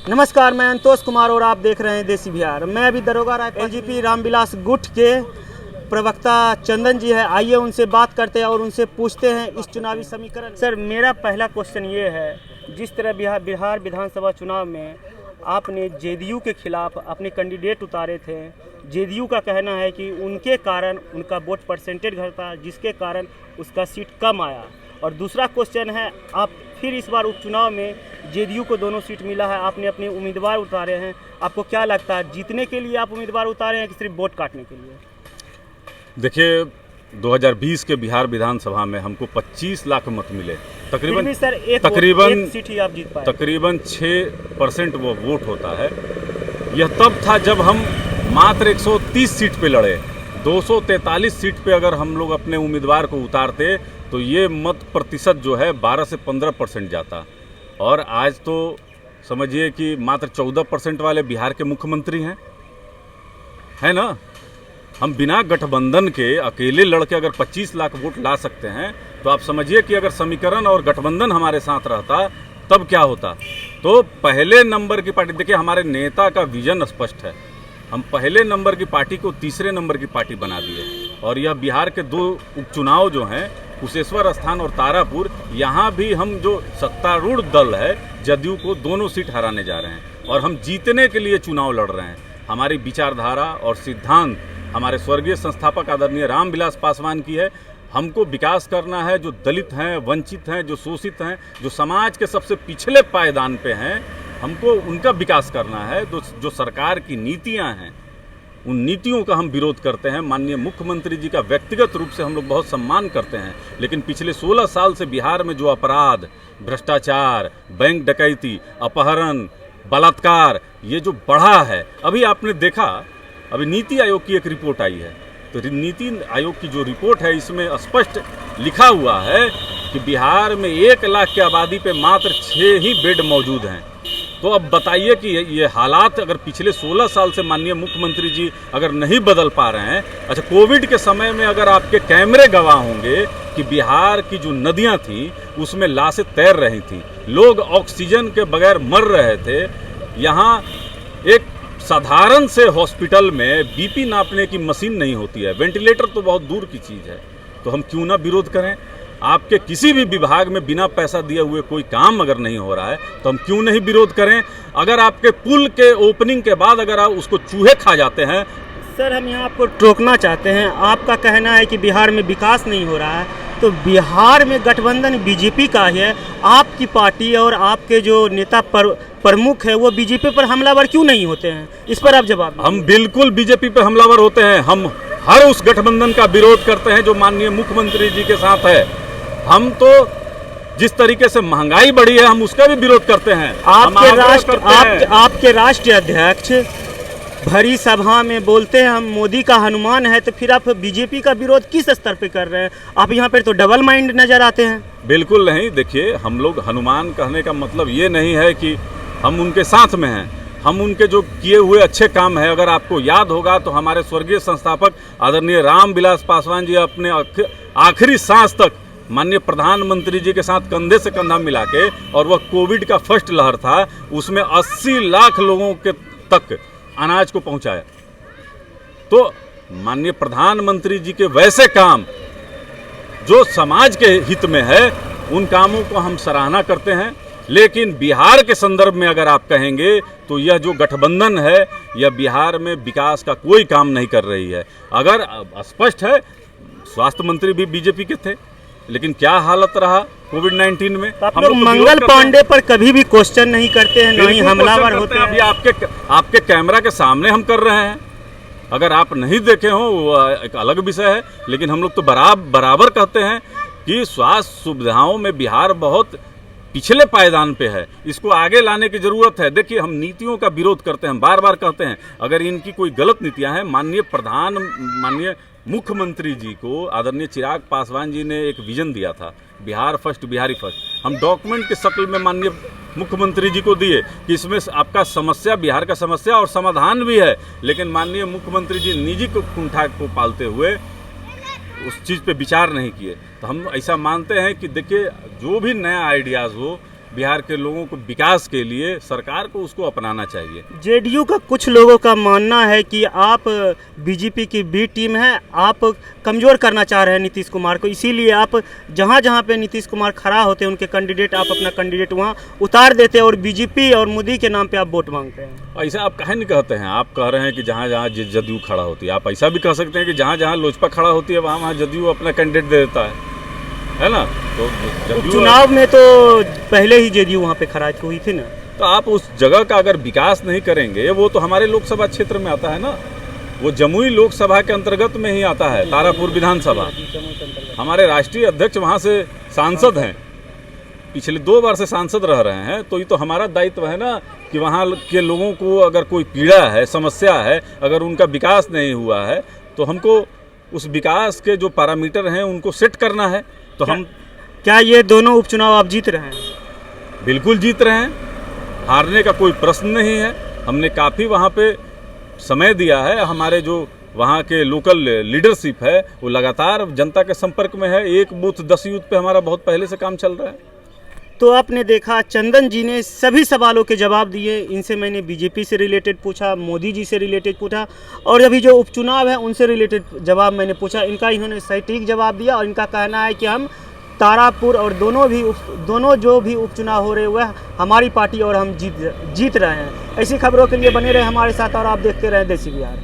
नमस्कार, मैं अंतोष कुमार और आप देख रहे हैं देसी बिहार। मैं अभी दरोगा राय एलजीपी रामविलास गुट के प्रवक्ता चंदन जी है, आइए उनसे बात करते हैं और उनसे पूछते हैं इस चुनावी समीकरण। सर, मेरा पहला क्वेश्चन ये है, जिस तरह बिहार विधानसभा चुनाव में आपने जेडीयू के खिलाफ अपने कैंडिडेट उतारे थे, जेडीयू का कहना है कि उनके कारण उनका वोट परसेंटेज घटा, जिसके कारण उसका सीट कम आया। और दूसरा क्वेश्चन है, आप फिर इस बार उपचुनाव में जेडीयू को दोनों सीट मिला है, आपने अपने उम्मीदवार उतारे हैं। आपको क्या लगता है, जीतने के लिए आप उम्मीदवार उतारे हैं कि सिर्फ वोट काटने के लिए? देखिए, 2020 के बिहार विधानसभा में हमको 25 लाख मत मिले, तकरीबन सर एक सीट ही आप जीत पाए। तकरीबन 6% वो वोट होता है। यह तब था जब हम मात्र 130 सीट पे लड़े। 243 सीट पे अगर हम लोग अपने उम्मीदवार को उतारते तो ये मत प्रतिशत जो है 12 से 15% जाता। और आज तो समझिए कि मात्र 14% वाले बिहार के मुख्यमंत्री हैं, है ना। हम बिना गठबंधन के अकेले लड़के अगर 25 लाख वोट ला सकते हैं, तो आप समझिए कि अगर समीकरण और गठबंधन हमारे साथ रहता तब क्या होता। तो पहले नंबर की पार्टी, देखिए हमारे नेता का विजन स्पष्ट है। हम पहले नंबर की पार्टी को तीसरे नंबर की पार्टी बना दिए। और यह बिहार के 2 उपचुनाव जो हैं, कुशेश्वर स्थान और तारापुर, यहाँ भी हम जो सत्तारूढ़ दल है जदयू को दोनों सीट हराने जा रहे हैं और हम जीतने के लिए चुनाव लड़ रहे हैं। हमारी विचारधारा और सिद्धांत हमारे स्वर्गीय संस्थापक आदरणीय रामविलास पासवान की है। हमको विकास करना है। जो दलित हैं, वंचित हैं, जो शोषित हैं, जो समाज के सबसे पिछले पायदान पे हैं, हमको उनका विकास करना है। जो सरकार की नीतियां हैं, उन नीतियों का हम विरोध करते हैं। माननीय मुख्यमंत्री जी का व्यक्तिगत रूप से हम लोग बहुत सम्मान करते हैं, लेकिन पिछले 16 साल से बिहार में जो अपराध, भ्रष्टाचार, बैंक डकैती, अपहरण, बलात्कार, ये जो बढ़ा है, अभी आपने देखा, अभी नीति आयोग की एक रिपोर्ट आई है। तो नीति आयोग की जो रिपोर्ट है, इसमें स्पष्ट लिखा हुआ है कि बिहार में 1 लाख की आबादी पे मात्र 6 ही बेड मौजूद हैं। तो अब बताइए कि ये हालात अगर पिछले 16 साल से माननीय मुख्यमंत्री जी अगर नहीं बदल पा रहे हैं। अच्छा, कोविड के समय में अगर आपके कैमरे गवाह होंगे कि बिहार की जो नदियां थीं उसमें लाशें तैर रही थीं, लोग ऑक्सीजन के बगैर मर रहे थे। यहाँ एक साधारण से हॉस्पिटल में बीपी नापने की मशीन नहीं होती है, वेंटिलेटर तो बहुत दूर की चीज़ है। तो हम क्यों ना विरोध करें? आपके किसी भी विभाग में बिना पैसा दिए हुए कोई काम अगर नहीं हो रहा है तो हम क्यों नहीं विरोध करें? अगर आपके पुल के ओपनिंग के बाद अगर आप उसको चूहे खा जाते हैं। सर, हम यहाँ आपको टोकना चाहते हैं। आपका कहना है कि बिहार में विकास नहीं हो रहा है, तो बिहार में गठबंधन बीजेपी का है। आपकी पार्टी और आपके जो नेता प्रमुख है वो बीजेपी पर हमलावर क्यों नहीं होते हैं? इस पर आप जवाब दीजिए। हम बिल्कुल बीजेपी पर हमलावर होते हैं। हम हर उस गठबंधन का विरोध करते हैं जो माननीय मुख्यमंत्री जी के साथ है। हम तो जिस तरीके से महंगाई बढ़ी है, हम उसका भी विरोध करते हैं। आपके राष्ट्रीय अध्यक्ष भरी सभा में बोलते हैं हम मोदी का हनुमान है, तो फिर आप बीजेपी का विरोध किस स्तर पे कर रहे हैं? आप यहाँ पर तो डबल माइंड नजर आते हैं। बिल्कुल नहीं। देखिए, हम लोग हनुमान कहने का मतलब ये नहीं है कि हम उनके साथ में हैं। हम उनके जो किए हुए अच्छे काम है, अगर आपको याद होगा तो हमारे स्वर्गीय संस्थापक आदरणीय रामविलास पासवान जी अपने आखिरी सांस तक माननीय प्रधानमंत्री जी के साथ कंधे से कंधा मिला के, और वह कोविड का फर्स्ट लहर था, उसमें 80 लाख लोगों के तक अनाज को पहुंचाया। तो माननीय प्रधानमंत्री जी के वैसे काम जो समाज के हित में है, उन कामों को हम सराहना करते हैं। लेकिन बिहार के संदर्भ में अगर आप कहेंगे तो यह जो गठबंधन है, यह बिहार में विकास का कोई काम नहीं कर रही है। अगर स्पष्ट है, स्वास्थ्य मंत्री भी बीजेपी के थे, लेकिन क्या हालत रहा कोविड-19 में। आप लोग मंगल पांडे पर कभी भी क्वेश्चन नहीं करते हैं, ना ही हमलावर होते हैं। अभी आपके कैमरा के सामने हम कर रहे हैं। अगर आप नहीं देखे हो वो एक अलग विषय है, लेकिन हम लोग तो बराबर कहते हैं कि स्वास्थ्य सुविधाओं में बिहार बहुत पिछले पायदान पे है। इसको आगे लाने की जरूरत है। देखिए, हम नीतियों का विरोध करते हैं, हम बार बार कहते हैं अगर इनकी कोई गलत नीतियां हैं। माननीय मुख्यमंत्री जी को आदरणीय चिराग पासवान जी ने एक विजन दिया था, बिहार फर्स्ट, बिहारी फर्स्ट। हम डॉक्यूमेंट के शक्ल में माननीय मुख्यमंत्री जी को दिए कि इसमें आपका समस्या, बिहार का समस्या और समाधान भी है। लेकिन माननीय मुख्यमंत्री जी निजी कुंठा को पालते हुए उस चीज़ पे विचार नहीं किए। तो हम ऐसा मानते हैं कि देखिए, जो भी नया आइडियाज़ हो बिहार के लोगों को विकास के लिए सरकार को उसको अपनाना चाहिए। जेडीयू का कुछ लोगों का मानना है कि आप बीजेपी की बी टीम है, आप कमज़ोर करना चाह रहे हैं नीतीश कुमार को, इसीलिए आप जहाँ जहाँ पे नीतीश कुमार खड़ा होते हैं उनके कैंडिडेट, आप अपना कैंडिडेट वहाँ उतार देते हैं और बीजेपी और मोदी के नाम पे आप वोट मांगते हैं। ऐसा आप कहे नहीं कहते हैं? आप कह रहे हैं कि जहाँ जहाँ जदयू खड़ा होती है, आप ऐसा भी कह सकते हैं कि जहाँ जहाँ लोजपा खड़ा होती है वहाँ वहाँ जदयू अपना कैंडिडेट दे देता है ना। तो चुनाव में तो पहले ही जेडीयू वहाँ पे खड़ा हुई थी ना। तो आप उस जगह का अगर विकास नहीं करेंगे, वो तो हमारे लोकसभा क्षेत्र में आता है ना, वो जमुई लोकसभा के अंतर्गत में ही आता है, तारापुर विधानसभा। हमारे राष्ट्रीय अध्यक्ष वहाँ से सांसद हैं, पिछले 2 बार से सांसद रह रहे हैं। तो ये तो हमारा दायित्व है ना कि वहाँ के लोगों को अगर कोई पीड़ा है, समस्या है, अगर उनका विकास नहीं हुआ है तो हमको उस विकास के जो पैरामीटर हैं उनको सेट करना है। तो हम क्या ये दोनों उपचुनाव आप जीत रहे हैं? बिल्कुल जीत रहे हैं, हारने का कोई प्रश्न नहीं है। हमने काफ़ी वहाँ पे समय दिया है, हमारे जो वहाँ के लोकल लीडरशिप है वो लगातार जनता के संपर्क में है। 1 बूथ 10 यूथ पे हमारा बहुत पहले से काम चल रहा है। तो आपने देखा चंदन जी ने सभी सवालों के जवाब दिए। इनसे मैंने बीजेपी से रिलेटेड पूछा, मोदी जी से रिलेटेड पूछा, और अभी जो उपचुनाव है उनसे रिलेटेड जवाब मैंने पूछा। इनका इन्होंने सटीक जवाब दिया और इनका कहना है कि हम तारापुर और दोनों जो भी उपचुनाव हो रहे हुए हमारी पार्टी और हम जीत रहे हैं। ऐसी खबरों के लिए बने रहे हमारे साथ और आप देखते रहें देसी बिहार।